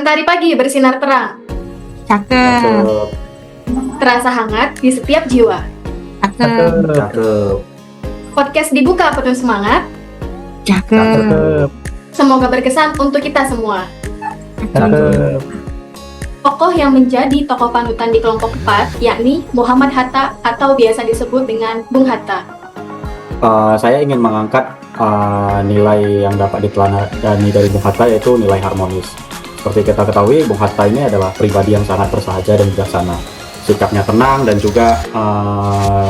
Mentari pagi bersinar terang, Cakep. Cakep. terasa hangat di setiap jiwa. Cakep. Cakep. Podcast dibuka penuh semangat, Cakep. Cakep. semoga berkesan untuk kita semua. Cakep. Tokoh yang menjadi tokoh panutan di kelompok 4 yakni Muhammad Hatta atau biasa disebut dengan Bung Hatta. Saya ingin mengangkat nilai yang dapat diteladani dari Bung Hatta, yaitu nilai harmonis. Seperti kita ketahui, Bung Hatta ini adalah pribadi yang sangat bersahaja dan bijaksana. Sikapnya tenang dan juga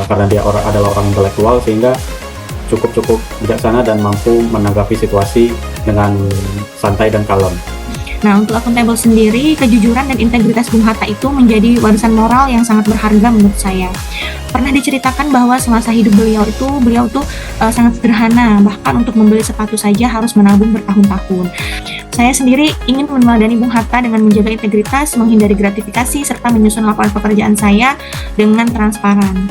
karena dia adalah orang intelektual, sehingga cukup bijaksana dan mampu menanggapi situasi dengan santai dan kalem. Nah, untuk akuntabel sendiri, kejujuran dan integritas Bung Hatta itu menjadi warisan moral yang sangat berharga menurut saya. Pernah diceritakan bahwa semasa hidup beliau tuh sangat sederhana, bahkan untuk membeli sepatu saja harus menabung bertahun-tahun. Saya sendiri ingin meneladani Bung Hatta dengan menjaga integritas, menghindari gratifikasi, serta menyusun laporan pekerjaan saya dengan transparan.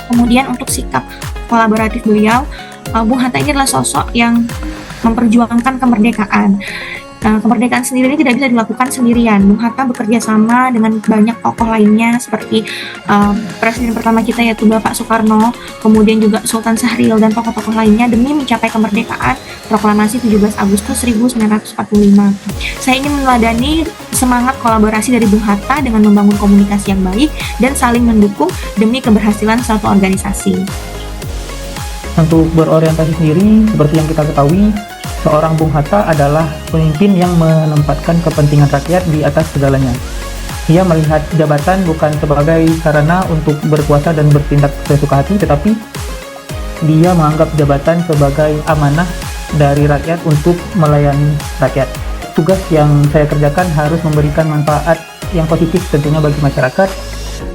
Kemudian untuk sikap kolaboratif beliau, Bung Hatta ini adalah sosok yang memperjuangkan kemerdekaan. Kemerdekaan sendiri ini tidak bisa dilakukan sendirian. Bung Hatta bekerja sama dengan banyak tokoh lainnya seperti presiden pertama kita yaitu Bapak Soekarno, kemudian juga Sultan Syahrir dan tokoh-tokoh lainnya demi mencapai kemerdekaan proklamasi 17 Agustus 1945. Saya ingin meneladani semangat kolaborasi dari Bung Hatta dengan membangun komunikasi yang baik dan saling mendukung demi keberhasilan suatu organisasi. Untuk berorientasi sendiri, seperti yang kita ketahui, seorang Bung Hatta adalah pemimpin yang menempatkan kepentingan rakyat di atas segalanya. Ia melihat jabatan bukan sebagai sarana untuk berkuasa dan bertindak sesuka hati, tetapi dia menganggap jabatan sebagai amanah dari rakyat untuk melayani rakyat. Tugas yang saya kerjakan harus memberikan manfaat yang positif tentunya bagi masyarakat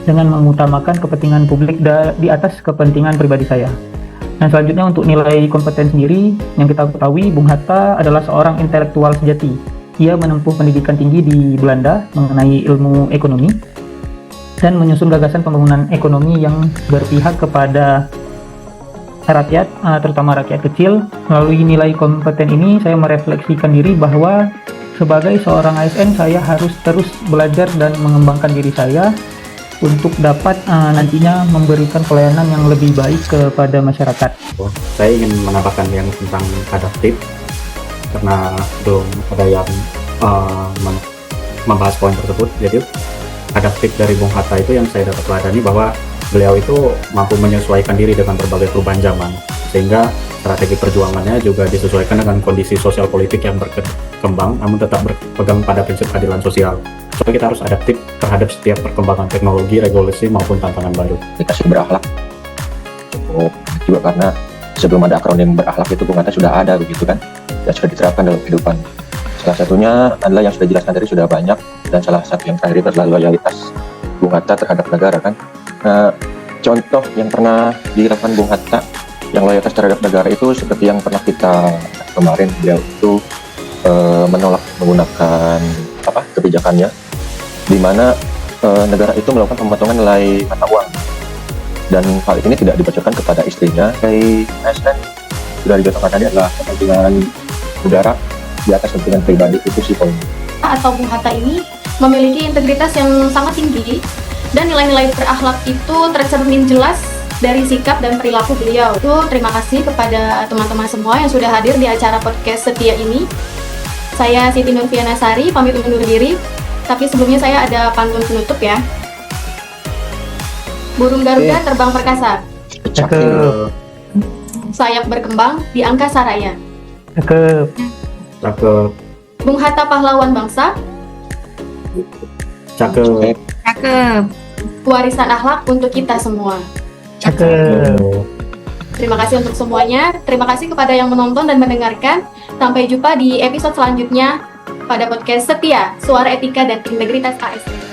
dengan mengutamakan kepentingan publik di atas kepentingan pribadi saya. Dan selanjutnya untuk nilai kompeten sendiri, yang kita ketahui Bung Hatta adalah seorang intelektual sejati. Ia menempuh pendidikan tinggi di Belanda mengenai ilmu ekonomi dan menyusun gagasan pembangunan ekonomi yang berpihak kepada rakyat, terutama rakyat kecil. Melalui nilai kompeten ini saya merefleksikan diri bahwa sebagai seorang ASN saya harus terus belajar dan mengembangkan diri saya untuk dapat nantinya memberikan pelayanan yang lebih baik kepada masyarakat. Saya ingin menambahkan yang tentang adaptif, karena belum ada yang membahas poin tersebut. Jadi adaptif dari Bung Hatta itu yang saya dapat teladani bahwa beliau itu mampu menyesuaikan diri dengan berbagai perubahan zaman, sehingga strategi perjuangannya juga disesuaikan dengan kondisi sosial politik yang berkembang, namun tetap berpegang pada prinsip keadilan sosial. So, kita harus adaptif terhadap setiap perkembangan teknologi, regulasi maupun tantangan baru. Aplikasi berakhlak cukup juga karena sebelum ada akronim berakhlak itu Bung Hatta sudah ada begitu kan, dan sudah diterapkan dalam kehidupan. Salah satunya adalah yang sudah dijelaskan tadi sudah banyak, dan salah satu yang terakhir itu adalah loyalitas Bung Hatta terhadap negara kan. Contoh yang pernah dilakukan Bung Hatta yang loyalitas terhadap negara itu seperti yang pernah kita kemarin, beliau itu menolak menggunakan kebijakannya di mana negara itu melakukan pemotongan nilai mata uang, dan hal ini tidak dibacakan kepada istrinya. Dari ASN sudah dicontohkan tadi adalah kepentingan udara di atas kepentingan pribadi, itu sih poin. Atau Bung Hatta ini memiliki integritas yang sangat tinggi dan nilai-nilai berakhlak itu tercermin jelas dari sikap dan perilaku beliau. Itu terima kasih kepada teman-teman semua yang sudah hadir di acara podcast Setia ini. Saya Siti Nurfiana Sari pamit undur diri. Tapi sebelumnya saya ada pantun penutup ya. Burung Garuda terbang perkasa, Cakep. sayap berkembang di angkasa raya. Cakep. Cakep. Bung Hatta pahlawan bangsa, Cakep. Cakep. warisan akhlak untuk kita semua. Cakep. Terima kasih untuk semuanya. Terima kasih kepada yang menonton dan mendengarkan. Sampai jumpa di episode selanjutnya pada podcast Setia, Suara Etika dan Integritas ASN.